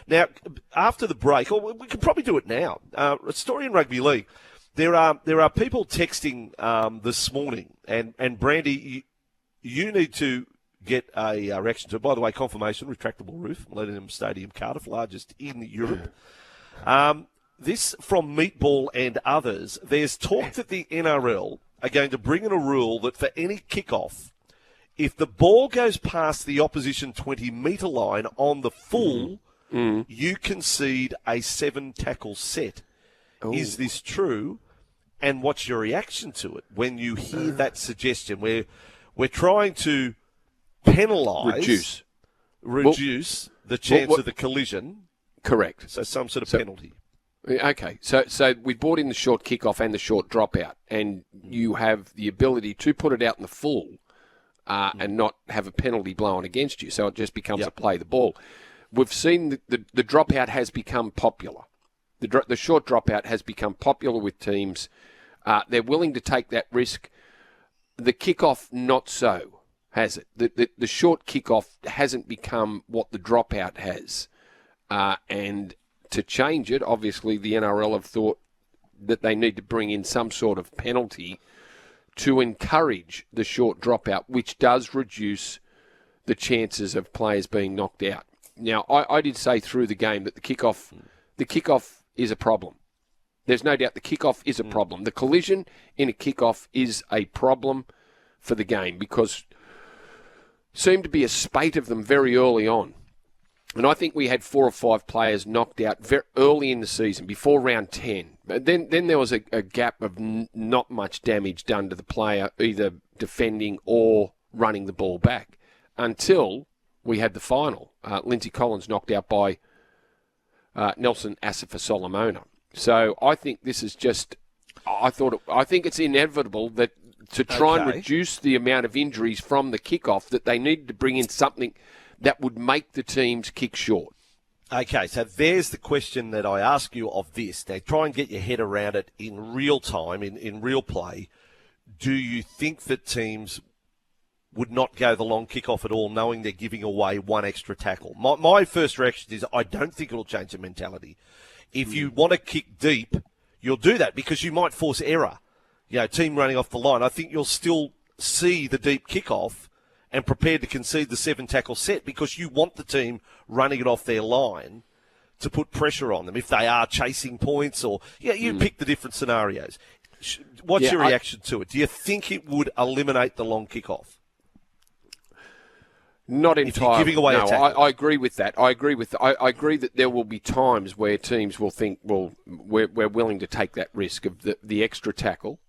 Now, after the break, or we could probably do it now, a story in rugby league. There are people texting this morning, and Brandy, you need to get a reaction to it. By the way, confirmation, retractable roof, Millennium Stadium, Cardiff, largest in Europe. This from Meatball and others. There's talk that the NRL are going to bring in a rule that for any kickoff, if the ball goes past the opposition 20-metre line on the full, you concede a 7-tackle set. Ooh. Is this true? And what's your reaction to it when you hear that suggestion? We're trying to penalise, reduce the chance of the collision. Correct. So some sort of penalty. Okay, so we brought in the short kickoff and the short dropout, and you have the ability to put it out in the full and not have a penalty blown against you, so it just becomes a play the ball. We've seen the dropout has become popular. The short dropout has become popular with teams. They're willing to take that risk. The kickoff, not so, has it? The short kickoff hasn't become what the dropout has, and to change it, obviously the NRL have thought that they need to bring in some sort of penalty to encourage the short dropout, which does reduce the chances of players being knocked out. Now, I did say through the game that the kickoff is a problem. There's no doubt the kickoff is a problem. The collision in a kickoff is a problem for the game because seemed to be a spate of them very early on. And I think we had 4 or 5 players knocked out very early in the season, before round 10. But then there was a gap of not much damage done to the player, either defending or running the ball back, until we had the final. Lindsay Collins knocked out by Nelson Asafa-Solomona. So I think this is just... I think it's inevitable that to try and reduce the amount of injuries from the kickoff, that they need to bring in something that would make the teams kick short. Okay, so there's the question that I ask you of this. Now, try and get your head around it in real time, in real play. Do you think that teams would not go the long kickoff at all, knowing they're giving away one extra tackle? My first reaction is I don't think it'll change the mentality. If you want to kick deep, you'll do that because you might force error. Team running off the line. I think you'll still see the deep kickoff and prepared to concede the 7-tackle set because you want the team running it off their line to put pressure on them if they are chasing points or, you pick the different scenarios. What's your reaction to it? Do you think it would eliminate the long kickoff? Not entirely. Giving away I agree with that. I agree that there will be times where teams will think, well, we're willing to take that risk of the extra tackle.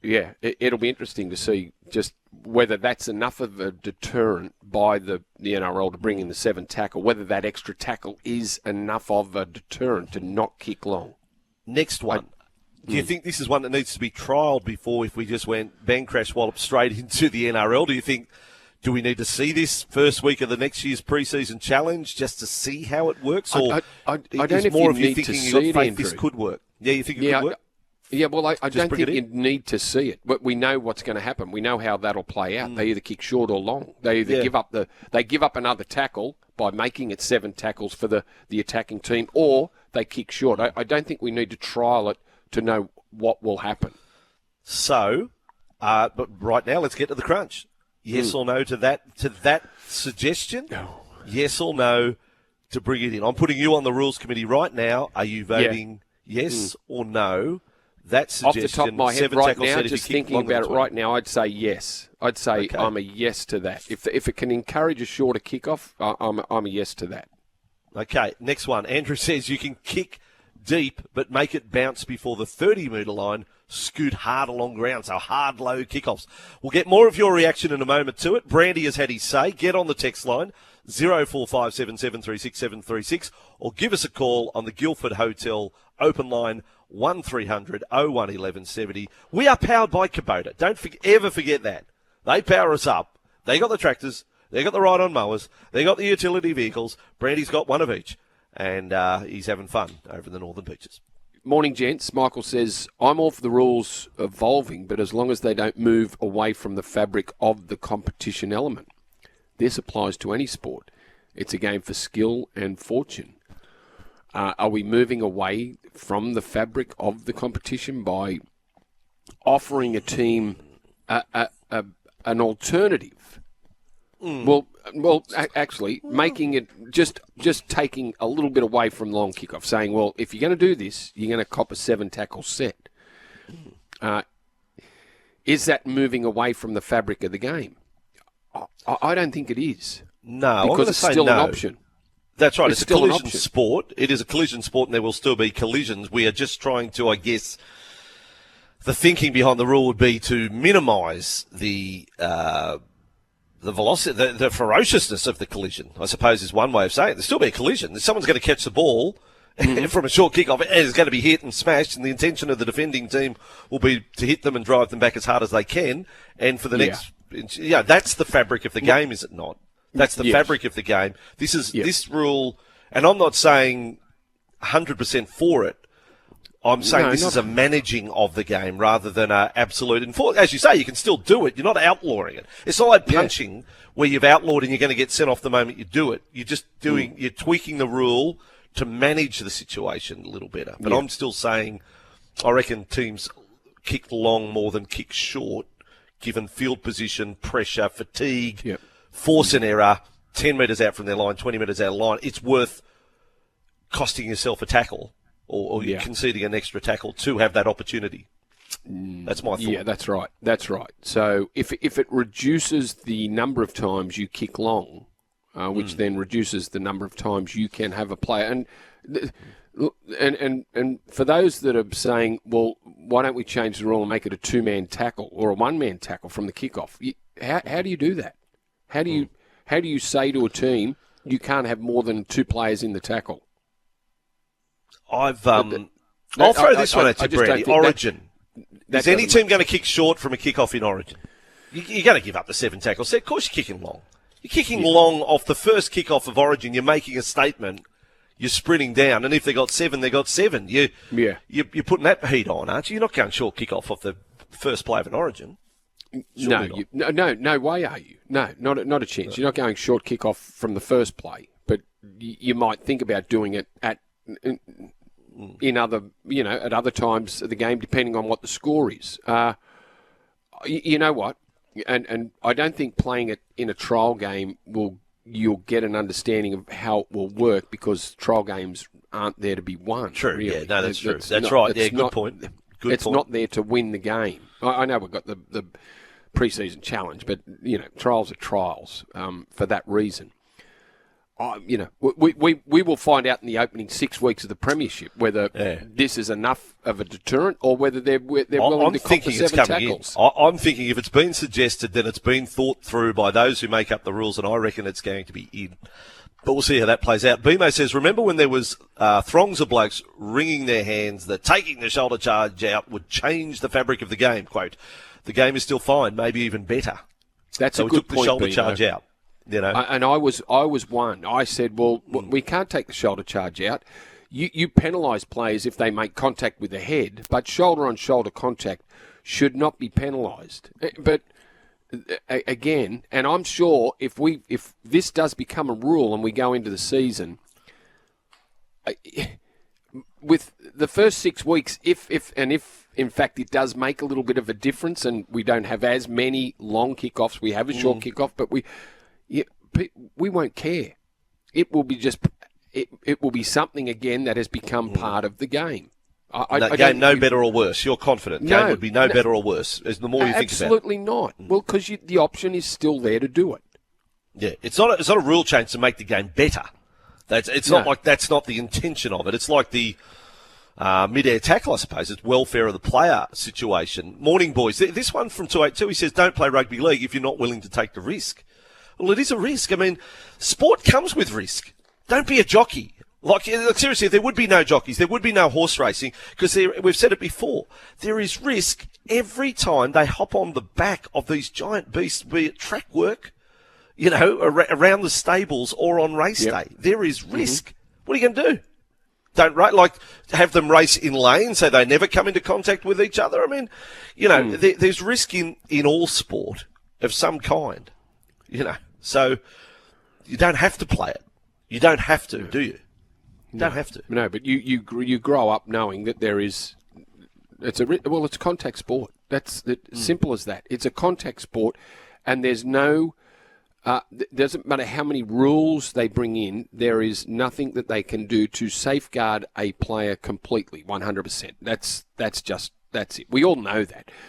It'll be interesting to see just whether that's enough of a deterrent by the NRL to bring in the 7 tackle, whether that extra tackle is enough of a deterrent to not kick long. Next one. Do you think this is one that needs to be trialled before, if we just went bang, crash, wallop straight into the NRL? Do we need to see this first week of the next year's preseason challenge just to see how it works? Or I don't know if you need to see it, Andrew. This could work? Yeah, you think it could work? Yeah, well, I don't think you need to see it. But we know what's going to happen. We know how that'll play out. They either kick short or long. They either give up another tackle by making it 7 tackles for the attacking team, or they kick short. I don't think we need to trial it to know what will happen. So, but right now, let's get to the crunch. Yes or no to that suggestion? No. Yes or no to bring it in? I'm putting you on the rules committee right now. Are you voting yes or no? That suggestion, off the top of my head right now, just thinking about it right now, I'd say yes. I'd say I'm a yes to that. If it can encourage a shorter kickoff, I'm a yes to that. Okay, next one. Andrew says you can kick deep, but make it bounce before the 30-metre line, scoot hard along ground, so hard, low kickoffs. We'll get more of your reaction in a moment to it. Brandy has had his say. Get on the text line, 0457736736, or give us a call on the Guildford Hotel open line, 1300 01 1170. We are powered by Kubota. Don't ever forget that. They power us up. They got the tractors. They got the ride-on mowers. They got the utility vehicles. Brandy's got one of each. And he's having fun over in the Northern Beaches. Morning, gents. Michael says, I'm all for the rules evolving, but as long as they don't move away from the fabric of the competition element. This applies to any sport. It's a game for skill and fortune. Are we moving away from the fabric of the competition by offering a team an alternative? Well, actually, making it just taking a little bit away from long kickoff, saying, well, if you're going to do this, you're going to cop a 7-tackle set. Is that moving away from the fabric of the game? I don't think it is. No, because it's still an option. That's right. It's a still an collision option. sport. It is a collision sport, and there will still be collisions. We are just trying to, I guess, the thinking behind the rule would be to minimise the velocity, the ferociousness of the collision, I suppose, is one way of saying it. There'll still be a collision. Someone's going to catch the ball from a short kickoff, and it's going to be hit and smashed, and the intention of the defending team will be to hit them and drive them back as hard as they can. And for the next, that's the fabric of the game, is it not? That's the fabric of the game. This is this rule, and I'm not saying 100% for it. I'm saying this is a managing of the game rather than an absolute enforcement. As you say, you can still do it. You're not outlawing it. It's not like punching where you've outlawed and you're going to get sent off the moment you do it. You're just you're tweaking the rule to manage the situation a little better. But I'm still saying I reckon teams kick long more than kick short, given field position, pressure, fatigue, force and error, 10 metres out from their line, 20 metres out of line. It's worth costing yourself a tackle or conceding an extra tackle to have that opportunity. That's my thought. Yeah, that's right. That's right. So if it reduces the number of times you kick long, which then reduces the number of times you can have a player. And for those that are saying, well, why don't we change the rule and make it a 2-man tackle or a 1-man tackle from the kickoff? How do you do that? How do you say to a team you can't have more than 2 players in the tackle? I'll throw this one at you, Brandy. Origin. Is any team going to kick short from a kickoff in Origin? You're going to give up the 7 tackles. Of course you're kicking long. You're kicking long off the first kickoff of Origin. You're making a statement. You're sprinting down. And if they got 7, they got 7. You're putting that heat on, aren't you? You're not going short kickoff off the first play of an Origin. No way are you? No, not a chance. You're not going short kickoff from the first play, but you might think about doing it at other times of the game, depending on what the score is. You know what? And I don't think playing it in a trial game you'll get an understanding of how it will work, because trial games aren't there to be won. True. Really. Yeah, no, that's true. That's right. Yeah, good point. It's not there to win the game. I know we've got the pre-season challenge, but trials are trials for that reason. We will find out in the opening 6 weeks of the premiership whether this is enough of a deterrent or whether they're willing to cop the 7 tackles. I'm thinking if it's been suggested, then it's been thought through by those who make up the rules, and I reckon it's going to be in. But we'll see how that plays out. Bimo says, remember when there was throngs of blokes wringing their hands that taking the shoulder charge out would change the fabric of the game? Quote, the game is still fine, maybe even better. That's so a good point. So we took the point, shoulder Bino. charge out. And I was one. I said, well, we can't take the shoulder charge out. You penalise players if they make contact with the head, but shoulder-on-shoulder contact should not be penalised. But again, and I'm sure if this does become a rule and we go into the season, with the first 6 weeks, if in fact it does make a little bit of a difference and we don't have as many long kickoffs, we have a short kickoff, but we won't care. It will be it will be something again that has become part of the game. Better or worse. You're confident. Game would be no better or worse. As the more you think about it. Absolutely not. Well, because the option is still there to do it. Yeah, it's not a rule change to make the game better. Not like that's not the intention of it. It's like the mid-air tackle, I suppose. It's welfare of the player situation. Morning, boys. This one from 282, he says, don't play rugby league if you're not willing to take the risk. Well, it is a risk. I mean, sport comes with risk. Don't be a jockey. Like, seriously, there would be no jockeys. There would be no horse racing, because we've said it before. There is risk every time they hop on the back of these giant beasts, be it track work, around the stables or on race day. There is risk. What are you going to do? Don't have them race in lanes so they never come into contact with each other? I mean, there's risk in all sport of some kind, so you don't have to play it. You don't have to, do you? You don't have to. No, but you grow up knowing that there is. It's a contact sport. That's simple as that. It's a contact sport, and there's no. Doesn't matter how many rules they bring in, there is nothing that they can do to safeguard a player completely, 100%. That's it. We all know that.